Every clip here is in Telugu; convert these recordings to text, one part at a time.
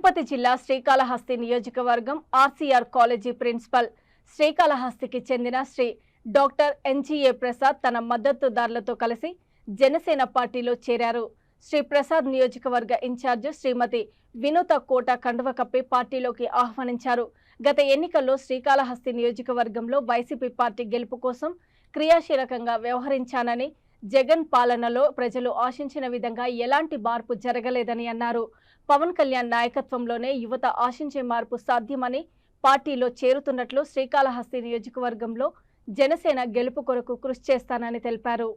తిరుపతి జిల్లా శ్రీకాళహస్తి నియోజకవర్గం ఆర్సీఆర్ కాలేజీ ప్రిన్సిపల్ శ్రీకాళహస్తికి చెందిన శ్రీ డాక్టర్ ఎన్జీఏ ప్రసాద్ తన మద్దతుదారులతో కలిసి జనసేన పార్టీలో చేరారు. శ్రీ ప్రసాద్ నియోజకవర్గ ఇన్ఛార్జ్ శ్రీమతి వినూత కోట కండువ కప్పి పార్టీలోకి ఆహ్వానించారు. గత ఎన్నికల్లో శ్రీకాళహస్తి నియోజకవర్గంలో వైసీపీ పార్టీ గెలుపు కోసం క్రియాశీలకంగా వ్యవహరించానని, జగన్ పాలనలో ప్రజలు ఆశించిన విధంగా ఎలాంటి మార్పు జరగలేదని అన్నారు. పవన్ కళ్యాణ్ నాయకత్వంలోనే యువత ఆశించే మార్పు సాధ్యమని పార్టీలో చేరుతున్నట్లు శ్రీకాళహస్తి నియోజకవర్గంలో జనసేన గెలుపు కొరకు కృషి చేస్తానని తెలిపారు.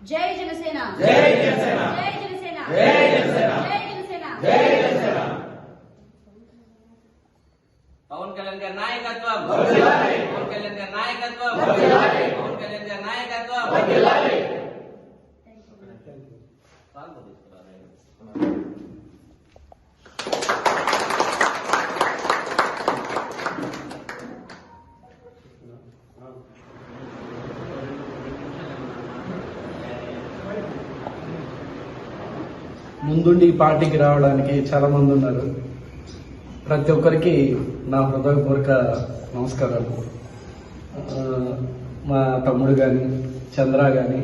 జై జనసేన, జై జనసేన, జై జనసేన, జై జనసేన, జై జనసేన, జై జనసేన. పవన్ కళ్యాణ్ గారి నాయకత్వం, వర్ధిల్లాలి. పవన్ కళ్యాణ్ గారి నాయకత్వం, వర్ధిల్లాలి. పవన్ కళ్యాణ్ గారి నాయకత్వం, వర్ధిల్లాలి. ముందుండి ఈ పార్టీకి రావడానికి చాలా మంది ఉన్నారు. ప్రతి ఒక్కరికి నా హృదయపూర్వక నమస్కారాలు. మా తమ్ముడు కానీ, చంద్ర కానీ,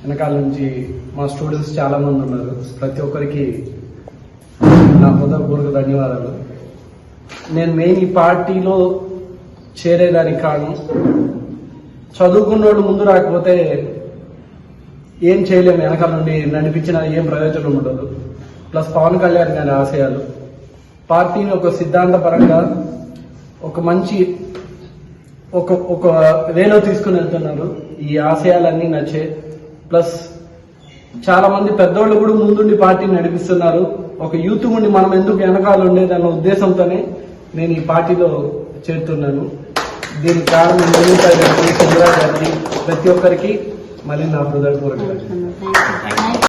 వెనకాల నుంచి మా స్టూడెంట్స్ చాలా మంది ఉన్నారు. ప్రతి ఒక్కరికి నా హృదయపూర్వక ధన్యవాదాలు. నేను మెయిన్ ఈ పార్టీలో చేరేదానికి కారణం, చదువుకున్న వాళ్ళు ముందు రాకపోతే ఏం చేయలేము, వెనకాల నుండి నడిపించిన ఏం ప్రయోజనం ఉండదు. ప్లస్ పవన్ కళ్యాణ్ గారి ఆశయాలు పార్టీని ఒక సిద్ధాంతపరంగా ఒక మంచి ఒక వేలో తీసుకుని వెళ్తున్నారు. ఈ ఆశయాలన్నీ నచ్చే, ప్లస్ చాలా మంది పెద్దోళ్ళు కూడా ముందుండి పార్టీని నడిపిస్తున్నారు. ఒక యూత్ ఉండి మనం ఎందుకు వెనకాల ఉండేదన్న ఉద్దేశంతోనే నేను ఈ పార్టీలో చేరుతున్నాను. దీనికి కారణం చంద్ర గారికి, ప్రతి ఒక్కరికి మళ్ళీ నా హృదయపూర్వక